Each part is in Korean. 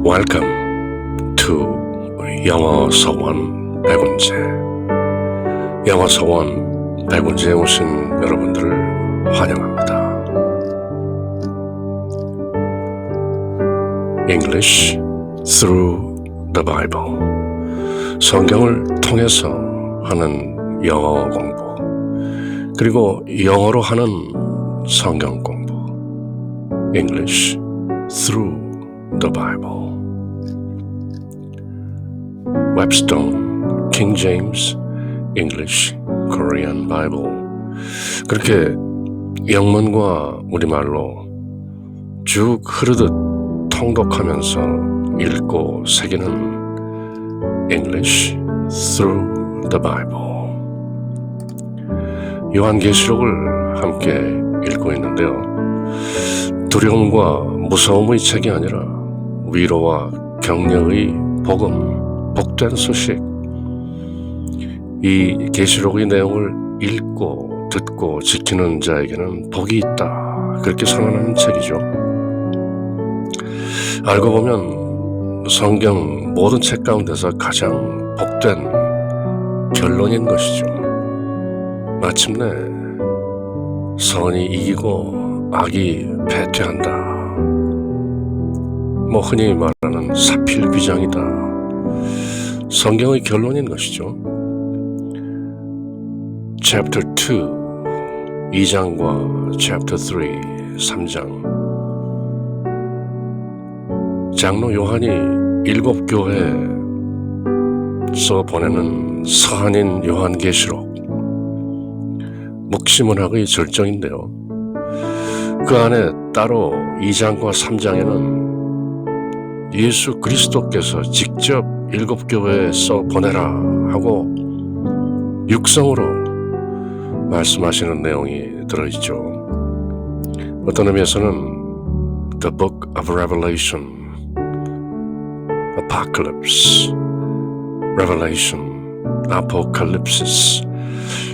Welcome to 영어 서원 백운재. 영어 서원 백운재에 오신 여러분들을 환영합니다. English through the Bible. 성경을 통해서 하는 영어 공부, 그리고 영어로 하는 성경 공부. English through the Bible. Webstone, King James, English, Korean Bible. 그렇게 영문과 우리말로 쭉 흐르듯 통독하면서 읽고 새기는 English through the Bible. 요한계시록을 함께 읽고 있는데요. 두려움과 무서움의 책이 아니라 위로와 격려의 복음, 복된 소식. 이 계시록의 내용을 읽고 듣고 지키는 자에게는 복이 있다, 그렇게 선언하는 책이죠. 알고 보면 성경 모든 책 가운데서 가장 복된 결론인 것이죠. 마침내 선이 이기고 악이 패퇴한다. 흔히 말하는 사필귀장이다. 성경의 결론인 것이죠. Chapter 2, 2장과 Chapter 3, 3장. 장로 요한이 7교회에서 보내는 서한인 요한계시록, 묵시문학의 절정인데요. 그 안에 따로 2장과 3장에는 예수 그리스도께서 직접 7교회에 써 보내라 하고 육성으로 말씀하시는 내용이 들어있죠. 어떤 의미에서는 The Book of Revelation, Apocalypse, Revelation, Apocalypsis,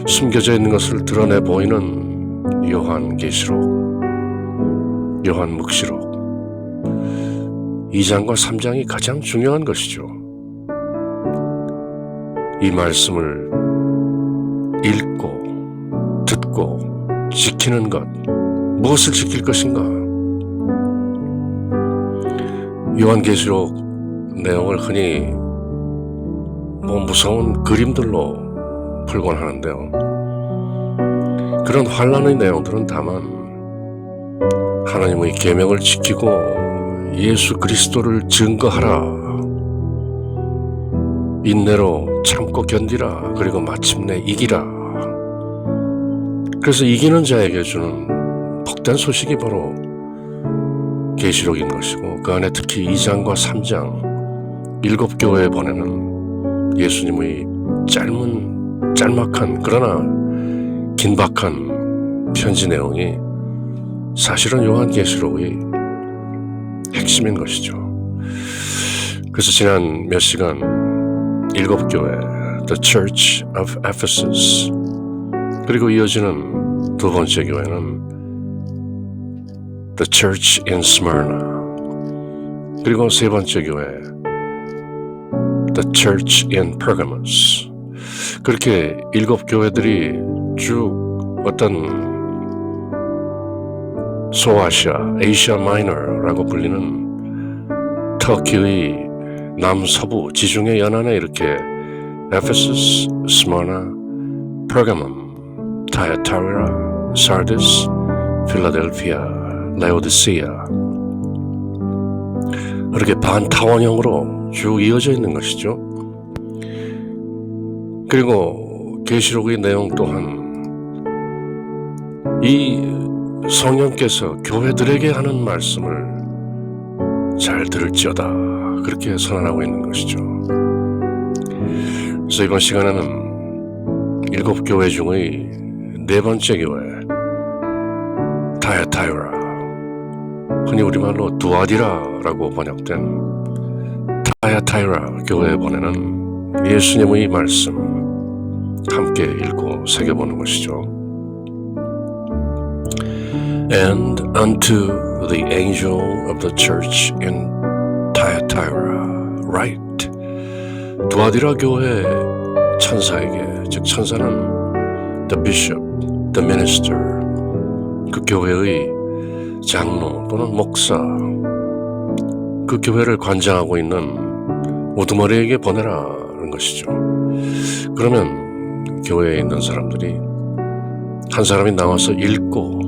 숨겨져 있는 것을 드러내 보이는 요한계시록, 요한묵시록. 2장과 3장이 가장 중요한 것이죠. 이 말씀을 읽고 듣고 지키는 것, 무엇을 지킬 것인가? 요한계시록 내용을 흔히 무서운 그림들로 풀곤 하는데요. 그런 환난의 내용들은 다만 하나님의 계명을 지키고 예수 그리스도를 증거하라, 인내로 참고 견디라, 그리고 마침내 이기라. 그래서 이기는 자에게 주는 복된 소식이 바로 계시록인 것이고, 그 안에 특히 2장과 3장 7교회에 보내는 예수님의 짤막한 그러나 긴박한 편지 내용이 사실은 요한계시록의 핵심인 것이죠. 그래서 지난 몇 시간 7교회, The Church of Ephesus, 그리고 이어지는 두 번째 교회는 The Church in Smyrna, 그리고 세 번째 교회 The Church in Pergamos. 그렇게 7교회들이 쭉 어떤 소아시아, 아시아 마이너라고 불리는 터키의 남서부 지중해 연안에 이렇게 에페소스, 스마나, 페르가몬, 타야타이라, 사르디스, 필라델피아, 라오디시아, 이렇게 반타원형으로 쭉 이어져 있는 것이죠. 그리고 계시록의 내용 또한 이 성령께서 교회들에게 하는 말씀을 잘 들을지어다, 그렇게 선언하고 있는 것이죠. 그래서 이번 시간에는 7교회 중의 네 번째 교회 타야타이라, 흔히 우리말로 두아디라라고 번역된 타야타이라 교회에 보내는 예수님의 말씀 함께 읽고 새겨보는 것이죠. And unto the angel of the church in 타야타이라 right. 두아디라 교회 천사에게, 즉 천사는 the bishop, the minister, 그 교회의 장로 또는 목사, 그 교회를 관장하고 있는 우두머리에게 보내라는 것이죠. 그러면 교회에 있는 사람들이 한 사람이 나와서 읽고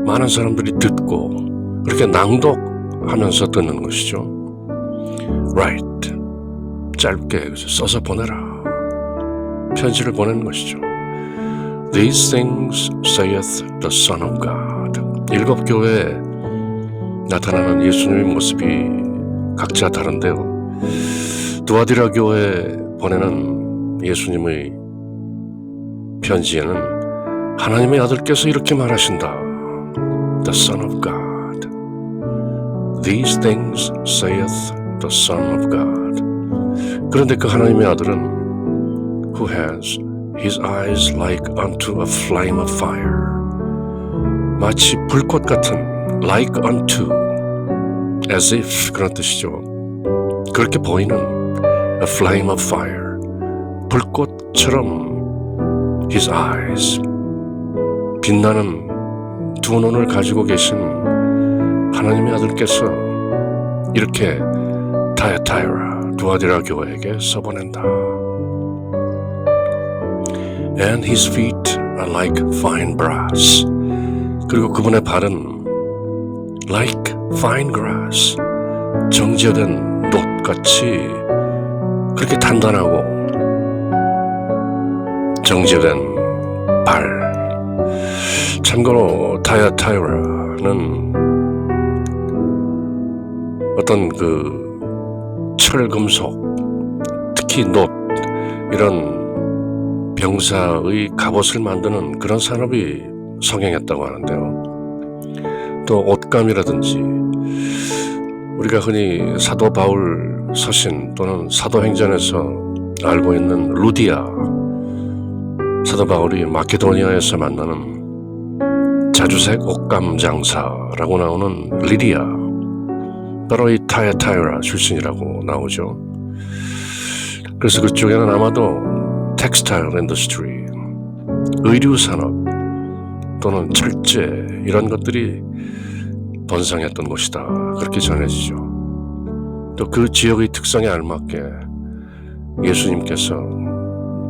많은 사람들이 듣고 그렇게 낭독하면서 듣는 것이죠. Write, 짧게 써서 보내라. 편지를 보내는 것이죠. These things saith the Son of God. 7 교회에 나타나는 예수님의 모습이 각자 다른데요. 두아디라 교회에 보내는 예수님의 편지에는 하나님의 아들께서 이렇게 말하신다. The Son of God. These things saith the Son of God. 그런데 그 하나님의 아들은 Who has his eyes like unto a flame of fire. 마치 불꽃 같은 like unto, as if 그런 뜻이죠. 그렇게 보이는 a flame of fire. 불꽃처럼 his eyes. 빛나는 두 눈을 가지고 계신 하나님의 아들께서 이렇게 타야타이라 두아디라 교회에게 써보낸다. And his feet are like fine brass. 그리고 그분의 발은 like fine grass, 정제된 놋같이 그렇게 단단하고 정제된 발. 참고로 타야타이라는 어떤 그 철금속, 특히 놋 이런 병사의 갑옷을 만드는 그런 산업이 성행했다고 하는데요. 또 옷감이라든지 우리가 흔히 사도 바울 서신 또는 사도행전에서 알고 있는 루디아, 사도 바울이 마케도니아에서 만나는 자주색 옷감 장사라고 나오는 리디아, 바로 이 타야타이라 출신이라고 나오죠. 그래서 그쪽에는 아마도 텍스타일 인더스트리, 의류 산업 또는 철제 이런 것들이 번성했던 곳이다. 그렇게 전해지죠. 또 그 지역의 특성에 알맞게 예수님께서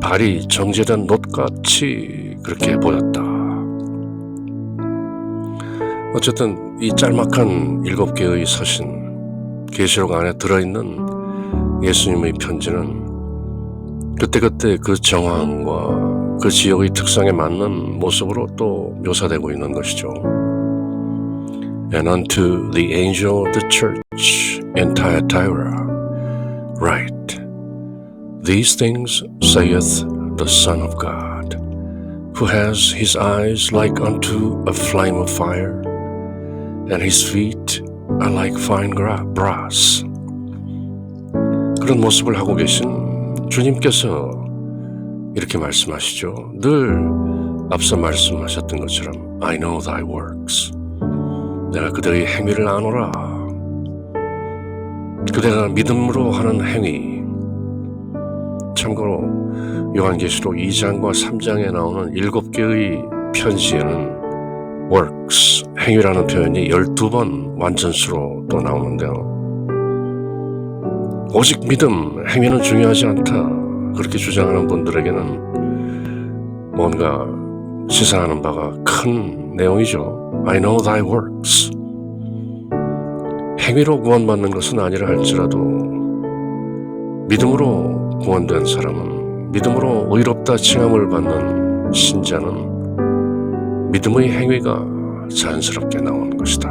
발이 정제된 놋같이 그렇게 보였다. 어쨌든 이 짤막한 7개의 서신, 계시록 안에 들어있는 예수님의 편지는 그때그때 그 정황과 그 지역의 특성에 맞는 모습으로 또 묘사되고 있는 것이죠. And unto the angel of the church in Thyatira write, These things saith the Son of God, who has his eyes like unto a flame of fire, and his feet are like fine brass. 그런 모습을 하고 계신 주님께서 이렇게 말씀하시죠. 늘 앞서 말씀하셨던 것처럼 I know thy works. 내가 그들의 행위를 아노라. 그대가 믿음으로 하는 행위. 참고로 요한계시록 2장과 3장에 나오는 7개의 편지에는 works, 행위라는 표현이 12번 완전수로 또 나오는데요. 오직 믿음, 행위는 중요하지 않다. 그렇게 주장하는 분들에게는 뭔가 시사하는 바가 큰 내용이죠. I know thy works. 행위로 구원받는 것은 아니라 할지라도 믿음으로 구원된 사람은, 믿음으로 의롭다 칭함을 받는 신자는 믿음의 행위가 자연스럽게 나오는 것이다.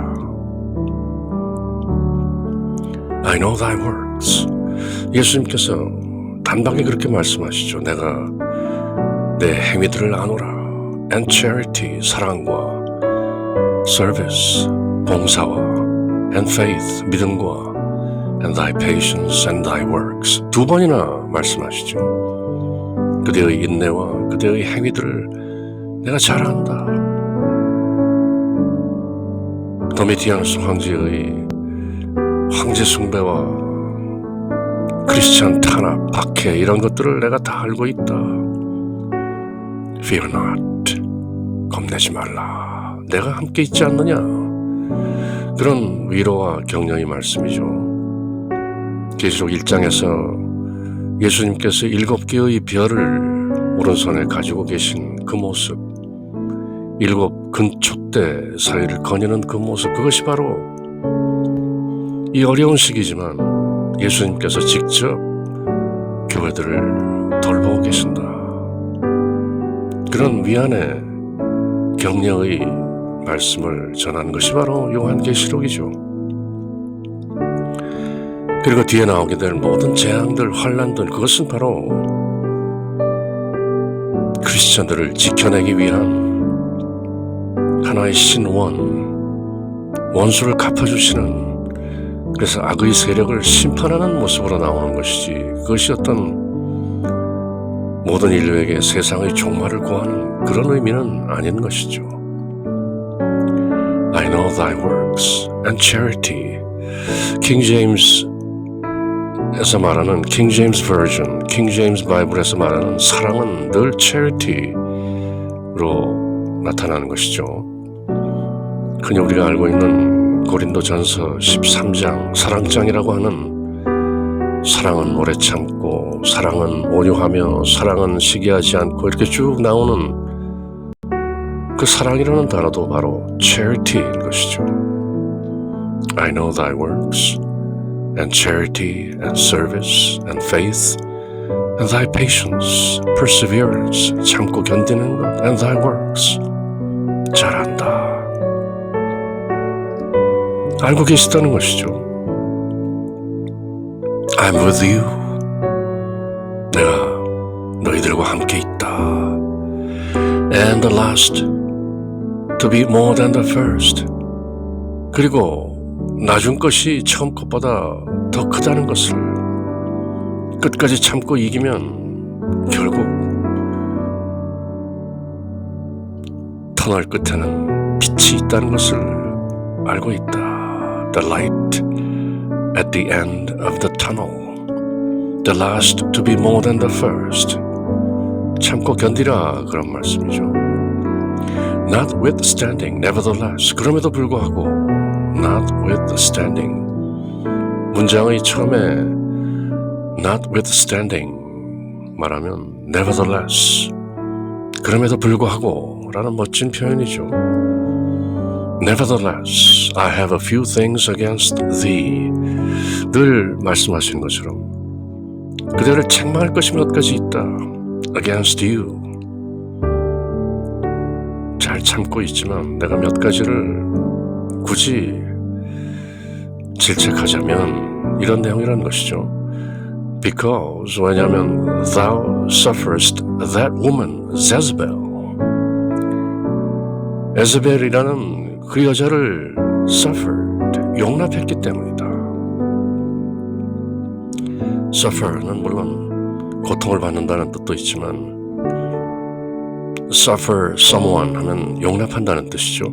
I know thy works. 예수님께서 단박에 그렇게 말씀하시죠. 내가 내 행위들을 아노라. And charity, 사랑과 service, 봉사와 and faith, 믿음과 and thy patience and thy works. 2번이나 말씀하시죠. 그대의 인내와 그대의 행위들을 내가 잘 안다. 도미티아누스 황제의 황제 숭배와 크리스찬 탄압, 박해 이런 것들을 내가 다 알고 있다. Fear not. 겁내지 말라. 내가 함께 있지 않느냐. 그런 위로와 격려의 말씀이죠. 계시록 1장에서 예수님께서 7개의 별을 오른손에 가지고 계신 그 모습, 7 근촛대 사이를 거니는 그 모습, 그것이 바로 이 어려운 시기지만 예수님께서 직접 교회들을 돌보고 계신다. 그런 위안의 격려의 말씀을 전하는 것이 바로 요한계시록이죠. 그리고 뒤에 나오게 될 모든 재앙들, 환난들, 그것은 바로 크리스천들을 지켜내기 위한 하나의 신원, 원수를 갚아주시는, 그래서 악의 세력을 심판하는 모습으로 나오는 것이지, 그것이 어떤 모든 인류에게 세상의 종말을 구하는 그런 의미는 아닌 것이죠. I know thy works and charity. 킹 제임스에서 말하는 킹 제임스 버전, 킹 제임스 바이블에서 말하는 사랑은 늘 charity로 나타나는 것이죠. 흔히 우리가 알고 있는 고린도전서 13장 사랑장이라고 하는, 사랑은 오래 참고, 사랑은 온유하며, 사랑은 시기하지 않고, 이렇게 쭉 나오는 그 사랑이라는 단어도 바로 charity인 것이죠. I know thy works and charity and service and faith and thy patience, perseverance, 참고 견디는 것, and thy works, 잘한다. 알고 계시다는 것이죠. I'm with you. 내가 너희들과 함께 있다. And the last to be more than the first. 그리고 나중 것이 처음 것보다 더 크다는 것을, 끝까지 참고 이기면 결국 터널 끝에는 빛이 있다는 것을 알고 있다. The light at the end of the tunnel. The last to be more than the first. 참고 견디라, 그런 말씀이죠. Notwithstanding, nevertheless. 그럼에도 불구하고, notwithstanding. 문장의 처음에 notwithstanding 말하면 nevertheless, 그럼에도 불구하고 라는 멋진 표현이죠. Nevertheless, I have a few things against thee. 늘 말씀하시는 것처럼 그대를 책망할 것이 몇 가지 있다. Against you. 잘 참고 있지만 내가 몇 가지를 굳이 질책하자면 이런 내용이라는 것이죠. Because, 왜냐하면 thou sufferest that woman, Jezebel. 에스벨이라는 그 여자를 suffered, 용납했기 때문이다. suffer는 물론 고통을 받는다는 뜻도 있지만 suffer someone 하면 용납한다는 뜻이죠.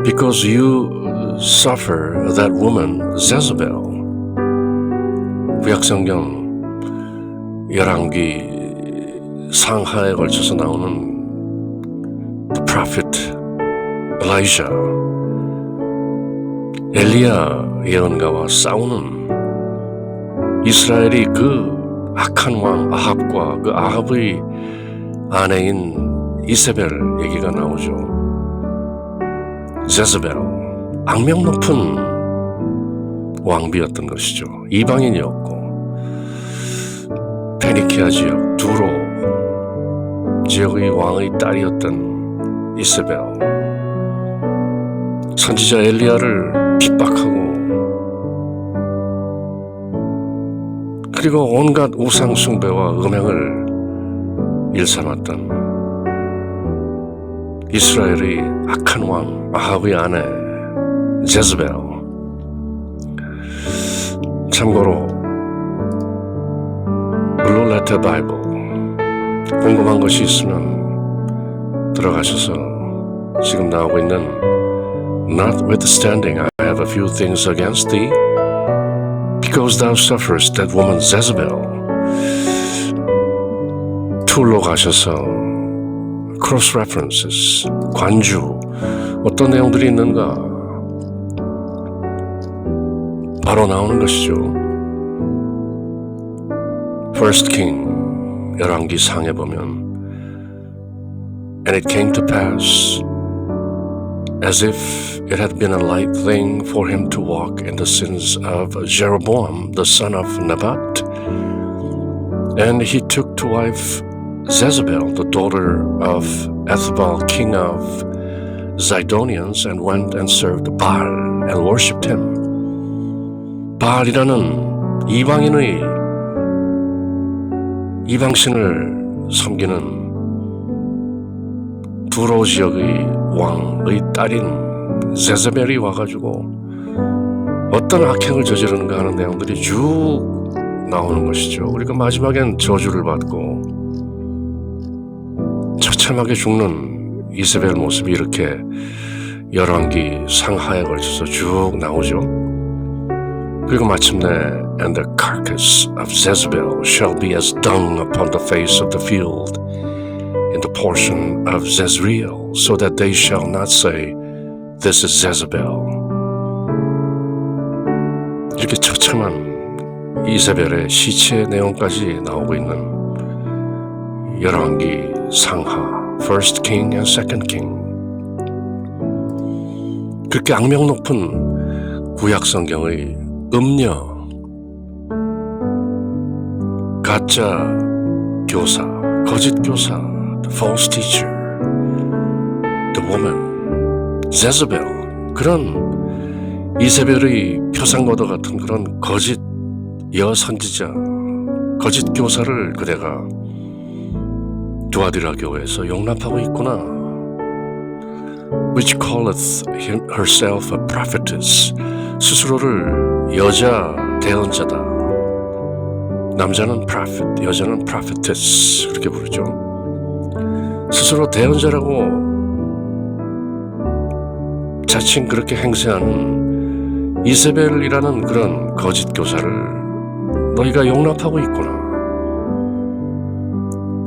Because you suffer that woman, Jezebel. 구약성경 열왕기 상하에 걸쳐서 나오는 The Prophet Elijah, 엘리야 예언가와 싸우는 이스라엘이 그 악한 왕 아합과 그 아합의 아내인 이세벨 얘기가 나오죠. 제스벨, 악명 높은 왕비였던 것이죠. 이방인이었고 페니키아 지역 두로 지역의 왕의 딸이었던 이세벨, 선지자 엘리야를 핍박하고 그리고 온갖 우상 숭배와 음행을 일삼았던 이스라엘의 악한 왕 아합의 아내 제스벨. 참고로 블루 레터 바이블 궁금한 것이 있으면 들어가셔서 지금 나오고 있는 Notwithstanding, I have a few things against thee because thou sufferest that woman Jezebel. 툴로 가셔서 cross references, 관주, 어떤 내용들이 있는가 바로 나오는 것이죠. First King 열왕기 상에 보면 And it came to pass as if it had been a light thing for him to walk in the sins of Jeroboam the son of Nebat. And he took to wife Jezebel, the daughter of Ethbaal, king of Zidonians, and went and served Baal and worshipped him. 바알이라는 이방신을 섬기는 두로 지역의 왕의 딸인 제자벨이 와가지고 어떤 악행을 저지르는가 하는 내용들이 쭉 나오는 것이죠. 우리가 마지막엔 저주를 받고 처참하게 죽는 이세벨 모습이 이렇게 열왕기 상하에 걸쳐서 쭉 나오죠. 그리고 마침내 And the carcass of Jezebel shall be as dung upon the face of the field in the portion of Jezreel, so that they shall not say, This is Jezebel. 이렇게 처참한 이세벨의 시체 내용까지 나오고 있는 열왕기 상하, First King and Second King. 그렇게 악명 높은 구약 성경의 음녀, 가짜 교사, 거짓 교사, the false teacher, the woman, Jezebel, 그런 이세벨의 표상과도 같은 그런 거짓 여선지자, 거짓 교사를 그대가 두아디라 교회에서 용납하고 있구나. Which calleth herself a prophetess. 스스로를 여자 대언자다. 남자는 prophet, 여자는 prophetess 그렇게 부르죠. 스스로 대언자라고 자칭 그렇게 행세하는 이세벨이라는 그런 거짓 교사를 너희가 용납하고 있구나.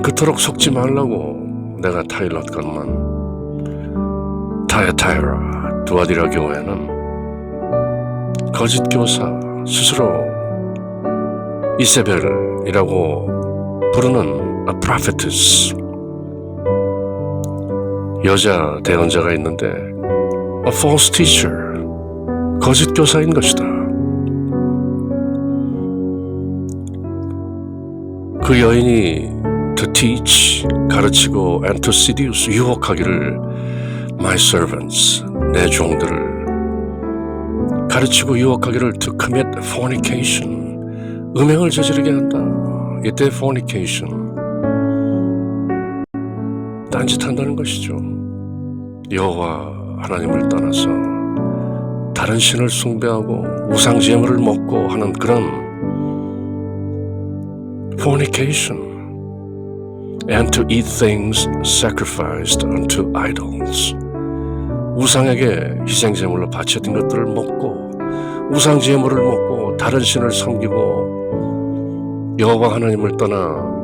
그토록 속지 말라고 내가 타일럿 건만 타야타이라 두아디라 교회는 거짓 교사 스스로 이세벨이라고 부르는 a prophetess 여자 대언자가 있는데 a false teacher 거짓 교사인 것이다. 그 여인이 to teach 가르치고 and to seduce 유혹하기를 my servants 내 종들을 가르치고 유혹하기를 to commit fornication 음행을 저지르게 한다. 이때 fornication 딴짓한다는 것이죠. 여호와 하나님을 떠나서 다른 신을 숭배하고 우상 제물을 먹고 하는 그런 fornication and to eat things sacrificed unto idols 우상에게 희생 제물로 바쳐진 것들을 먹고 우상 제물을 먹고 다른 신을 섬기고 여호와 하나님을 떠나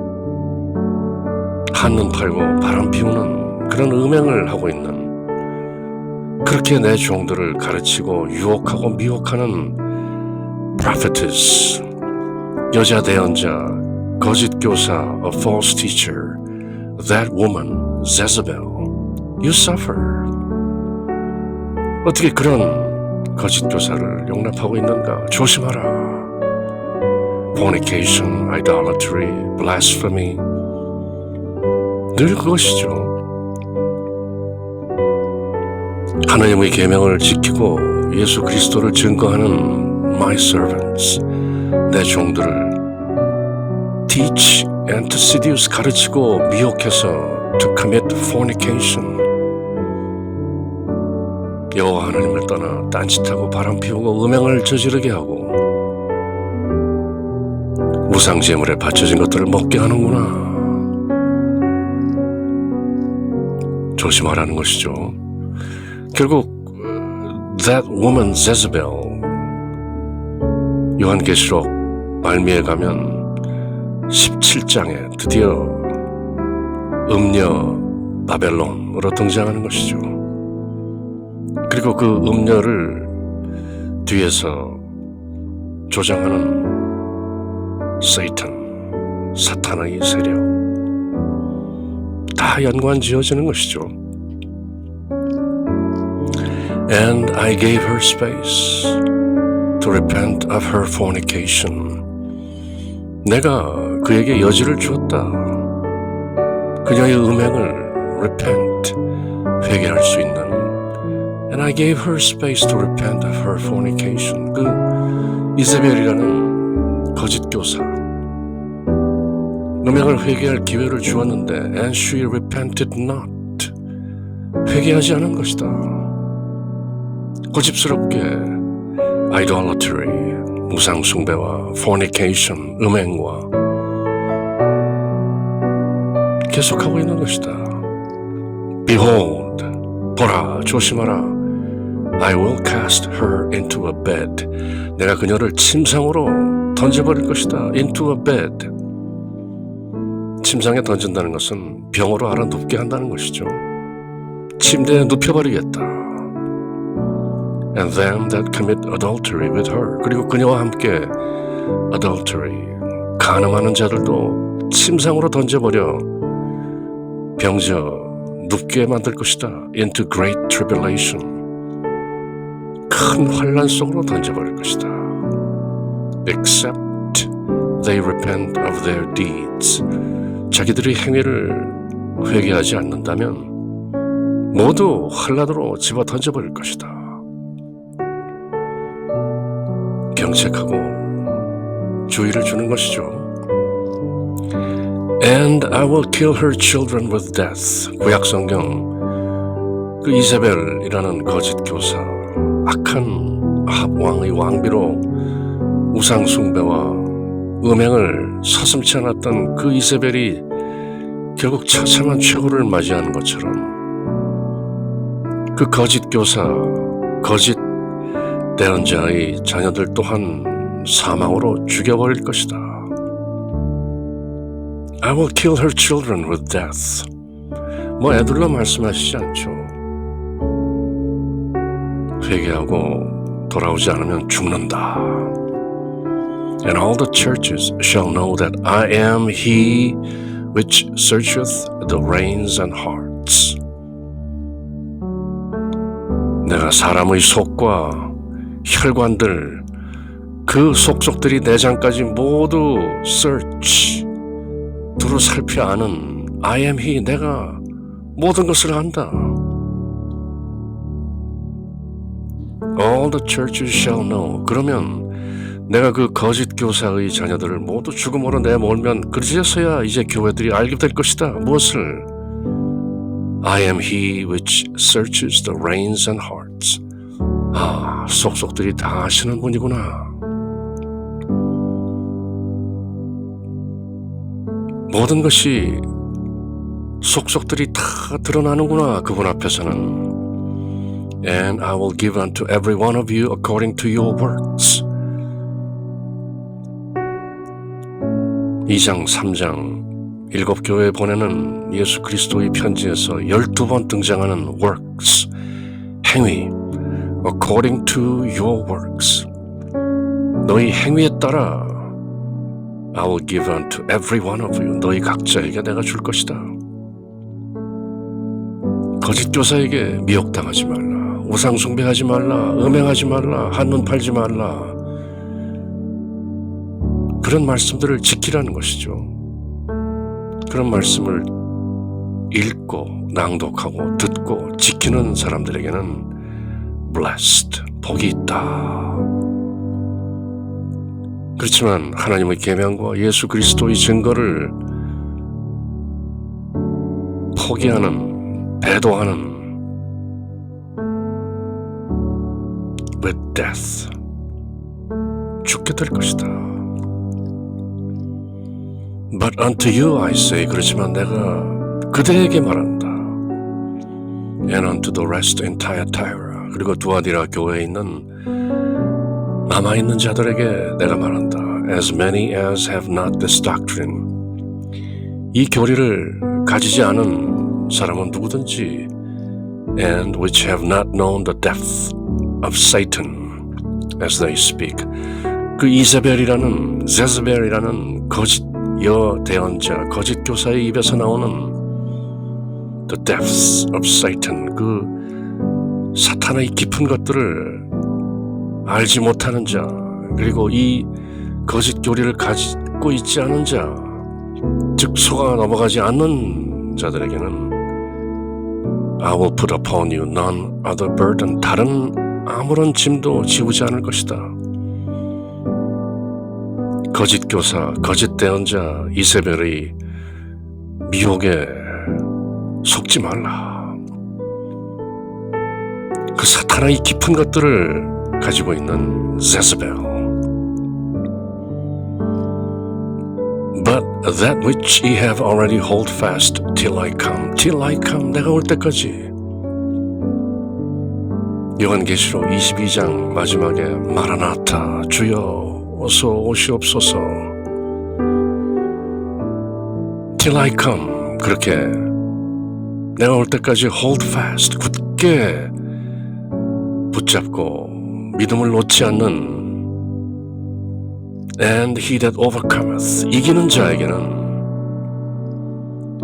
한눈 팔고 바람 피우는 그런 음행을 하고 있는 그렇게 내 종들을 가르치고 유혹하고 미혹하는 prophetess 여자 대언자 거짓 교사 a false teacher that woman Jezebel you suffer 어떻게 그런 거짓 교사를 용납하고 있는가 조심하라 fornication, idolatry, blasphemy 늘 그것이죠. 하나님의 계명을 지키고 예수 그리스도를 증거하는 my servants 내 종들을 teach and to seduce 가르치고 미혹해서 to commit fornication 여호와 하나님을 떠나 딴짓하고 바람 피우고 음행을 저지르게 하고 우상 제물에 바쳐진 것들을 먹게 하는구나. 조심하라는 것이죠. 결국 that woman Jezebel 요한계시록 말미에 가면 17장에 드디어 음녀 바벨론으로 등장하는 것이죠. 그리고 그 음녀를 뒤에서 조장하는 세이탄, 사탄의 세력, 다 연관 지어지는 것이죠. And I gave her space to repent of her fornication. 내가 그에게 여지를 주었다. 그녀의 음행을 repent, 회개할 수 있는. And I gave her space to repent of her fornication. 그 이세벨이라는 거짓 교사, 음행을 회개할 기회를 주었는데 and she repented not. 회개하지 않은 것이다. 고집스럽게 idolatry, 우상숭배와 fornication, 음행과 계속하고 있는 것이다. Behold, 보라, 조심하라. I will cast her into a bed. 내가 그녀를 침상으로 던져버릴 것이다. Into a bed. 침상에 던진다는 것은 병으로 알아눕게 한다는 것이죠. 침대에 눕혀버리겠다. And them that commit adultery with her. 그리고 그녀와 함께 adultery, 간음하는 자들도 침상으로 던져버려 병져 눕게 만들 것이다. Into great tribulation. 큰 환난 속으로 던져버릴 것이다. Except they repent of their deeds. 자기들의 행위를 회개하지 않는다면 모두 환난으로 집어 던져버릴 것이다. 경책하고 주의를 주는 것이죠. And I will kill her children with death. 구약성경 그 이세벨이라는 거짓 교사, 악한 아합 왕의 왕비로 우상 숭배와 음행을 서슴지 않았던 그 이세벨이 결국 처참한 최후를 맞이하는 것처럼 그 거짓 교사, 거짓 대언자의 자녀들 또한 사망으로 죽여버릴 것이다. I will kill her children with death. 뭐 애들로 말씀하시지 않죠. 회개하고 돌아오지 않으면 죽는다. And all the churches shall know that I am he which searcheth the reins and hearts. 내가 사람의 속과 혈관들, 그 속속들이 내장까지 모두 search, 두루 살펴 아는 I am he, 내가 모든 것을 안다. All the churches shall know. 그러면 내가 그 거짓 교사의 자녀들을 모두 죽음으로 내몰면 그제서야 이제 교회들이 알게 될 것이다. 무엇을? I am he which searches the reins and hearts. 아, 속속들이 다 아시는 분이구나. 모든 것이 속속들이 다 드러나는구나, 그분 앞에서는. And I will give unto every one of you according to your works. 2장, 3장, 7교회에 보내는 예수 그리스도의 편지에서 12번 등장하는 works, 행위, according to your works. 너희 행위에 따라 I will give unto every one of you. 너희 각자에게 내가 줄 것이다. 거짓 교사에게 미혹당하지 말라. 우상 숭배하지 말라. 음행하지 말라. 한눈 팔지 말라. 그런 말씀들을 지키라는 것이죠. 그런 말씀을 읽고 낭독하고 듣고 지키는 사람들에게는 blessed, 복이 있다. 그렇지만 하나님의 계명과 예수 그리스도의 증거를 포기하는, 배도하는 with death, 죽게 될 것이다. But unto you I say, 그렇지만 내가 그대에게 말한다. And unto the rest in Thyatira, 그리고 두아디라 교회에 있는 남아있는 자들에게 내가 말한다. As many as have not this doctrine. 이 교리를 가지지 않은 사람은 누구든지 and which have not known the depth of Satan as they speak. 그 이세벨이라는 제즈벨이라는 거짓 대언자, 거짓 교사의 입에서 나오는 the depths of Satan, 그 사탄의 깊은 것들을 알지 못하는 자, 그리고 이 거짓 교리를 가지고 있지 않은 자, 즉 속아 넘어가지 않는 자들에게는 I will put upon you none other burden. 다른 아무런 짐도 지우지 않을 것이다. 거짓 교사, 거짓 대언자 이세벨의 미혹에 속지 말라. 그 사탄의 깊은 것들을 가지고 있는 제즈벨. But that which ye have already hold fast till I come. Till I come. 내가 올 때까지. 요한계시록 22장 마지막에 마라나타 주여 어서 오시옵소서. Till I come. 그렇게 내가 올 때까지 hold fast. 굳게 붙잡고 믿음을 놓지 않는 And he that overcometh, 이기는 자에게는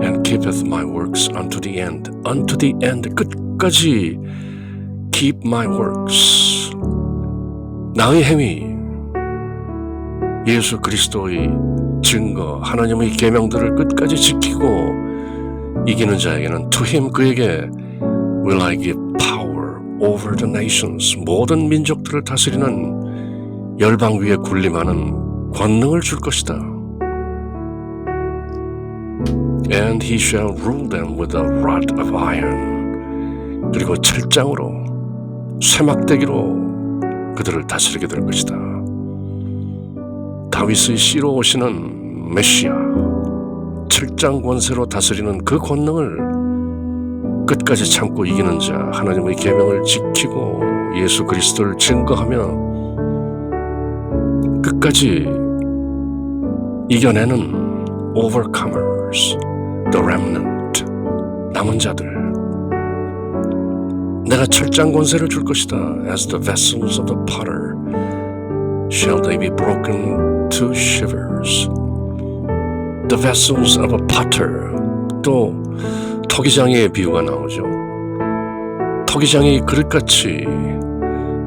And keepeth my works unto the end. Unto the end, 끝까지 keep my works. 나의 행위, 예수 그리스도의 증거, 하나님의 계명들을 끝까지 지키고 이기는 자에게는 to him, 그에게 will I give power over the nations. 모든 민족들을 다스리는 열방 위에 군림하는 권능을 줄 것이다. And he shall rule them with a rod of iron. 그리고 철장으로, 쇠막대기로 그들을 다스리게 될 것이다. 다윗의 씨로 오시는 메시아, 철장 권세로 다스리는 그 권능을 끝까지 참고 이기는 자, 하나님의 계명을 지키고 예수 그리스도를 증거하며 끝까지 이겨내는 overcomers, the remnant, 남은 자들. 내가 철장 권세를 줄 것이다. As the vessels of the potter shall they be broken to shivers. The vessels of a potter. 또 토기장의 비유가 나오죠. 토기장이 그릇같이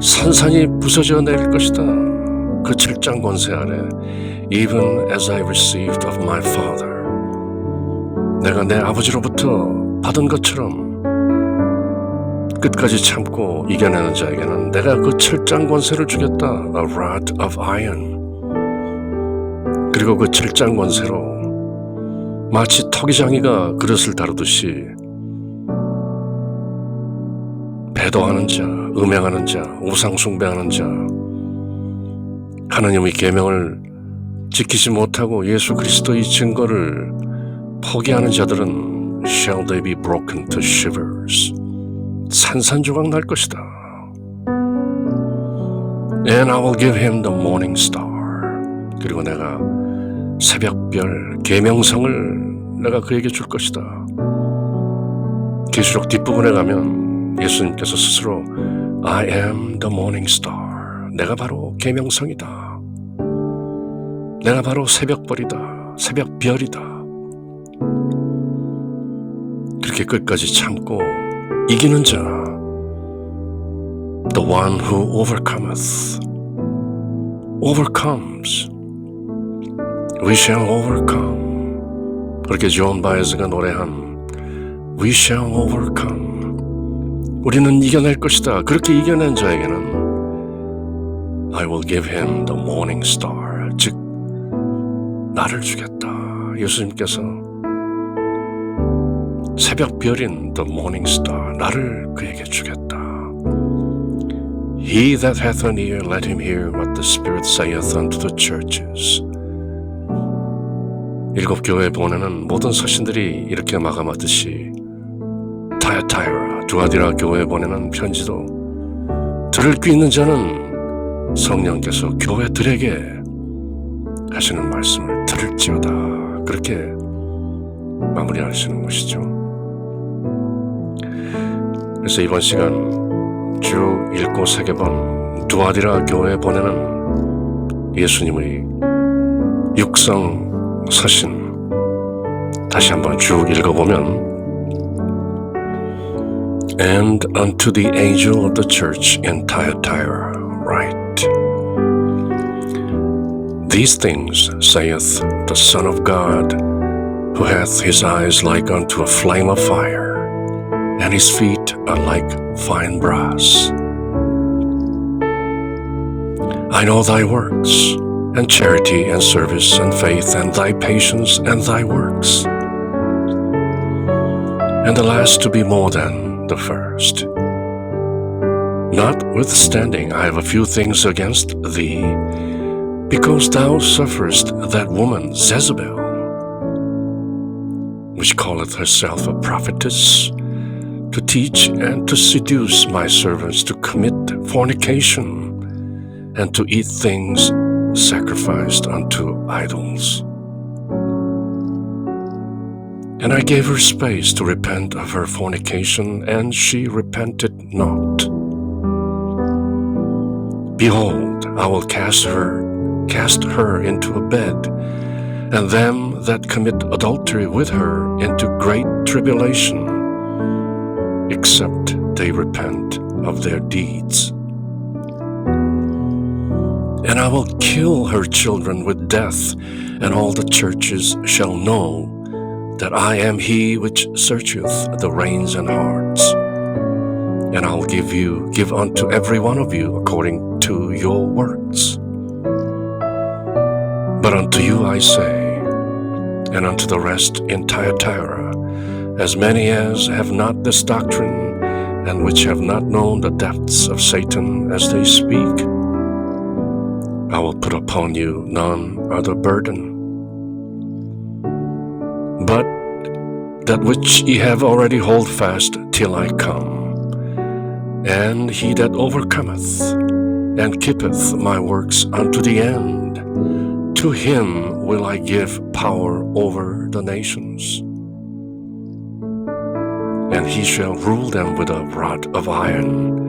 산산이 부서져 내릴 것이다. 그 철장 권세 아래 Even as I received of my father. 내가 내 아버지로부터 받은 것처럼 끝까지 참고 이겨내는 자에게는 내가 그 철장 권세를 주겠다. A rod of iron. 그리고 그 철장 권세로 마치 토기장이가 그릇을 다루듯이 배도하는 자, 음행하는 자, 우상 숭배하는 자, 하나님의 계명을 지키지 못하고 예수 그리스도의 증거를 포기하는 자들은 shall they be broken to shivers. 산산조각 날 것이다. And I will give him the morning star. 그리고 내가 새벽별 계명성을 내가 그에게 줄 것이다. 계시록 뒷부분에 가면 예수님께서 스스로 I am the morning star. 내가 바로 계명성이다. 내가 바로 새벽벌이다. 새벽별이다. 그렇게 끝까지 참고 이기는 자, the one who overcometh, overcomes. We shall overcome. 그렇게 존 바에즈가 노래한 We shall overcome. 우리는 이겨낼 것이다. 그렇게 이겨낸 자에게는 I will give him the morning star. 즉 나를 주겠다. 예수님께서 새벽별인 the morning star, 나를 그에게 주겠다. He that hath an ear, let him hear what the Spirit saith unto the churches. 일곱 교회 보내는 모든 서신들이 이렇게 마감하듯이 타야타이라, 두아디라 교회에 보내는 편지도 들을 귀 있는 자는 성령께서 교회들에게 하시는 말씀을 들을지어다. 그렇게 마무리하시는 것이죠. 그래서 이번 시간 쭉 읽고 새겨본 두아디라 교회에 보내는 예수님의 육성 서신 다시 한번 쭉 읽어보면 And unto the angel of the church in Thyatira write, These things saith the Son of God, who hath his eyes like unto a flame of fire, and his feet are like fine brass. I know thy works, and charity, and service, and faith, and thy patience, and thy works, and the last to be more than the first. Notwithstanding, I have a few things against thee, because thou sufferest that woman Jezebel, which calleth herself a prophetess, to teach and to seduce my servants to commit fornication, and to eat things sacrificed unto idols. And I gave her space to repent of her fornication, and she repented not. Behold, I will cast her into a bed, and them that commit adultery with her into great tribulation, except they repent of their deeds. And I will kill her children with death, and all the churches shall know that I am he which searcheth the reins and hearts. And I will give unto every one of you according to your works. But unto you I say, and unto the rest in Thyatira, as many as have not this doctrine, and which have not known the depths of Satan as they speak, I will put upon you none other burden, but that which ye have already hold fast till I come. And he that overcometh, and keepeth my works unto the end, to him will I give power over the nations. And he shall rule them with a rod of iron.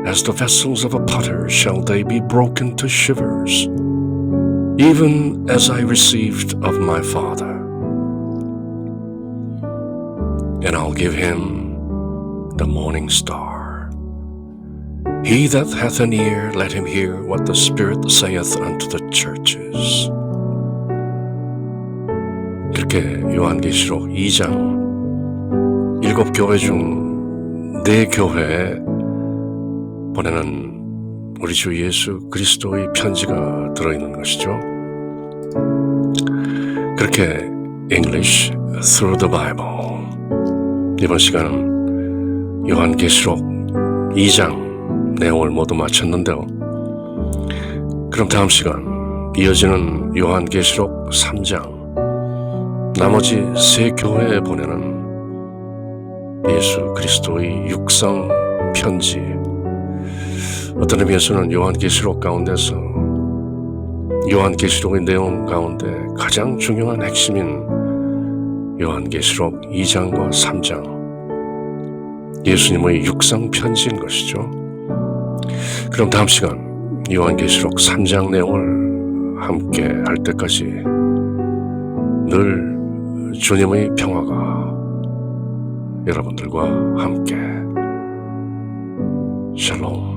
As the vessels of a potter shall they be broken to shivers, even as I received of my Father. And I'll give him the morning star. He that hath an ear, let him hear what the Spirit saith unto the churches. 이렇게 요한계시록 2장 7교회 중 4교회에 보내는 우리 주 예수 그리스도의 편지가 들어있는 것이죠. 그렇게 English through the Bible, 이번 시간은 요한계시록 2장 내용을 모두 마쳤는데요. 그럼 다음 시간 이어지는 요한계시록 3장, 나머지 3교회에 보내는 예수 그리스도의 육성 편지, 어떤 의미에서는 요한계시록 가운데서 요한계시록의 내용 가운데 가장 중요한 핵심인 요한계시록 2장과 3장, 예수님의 육성 편지인 것이죠. 그럼 다음 시간 요한계시록 3장 내용을 함께 할 때까지 늘 주님의 평화가 여러분들과 함께. 샬롬.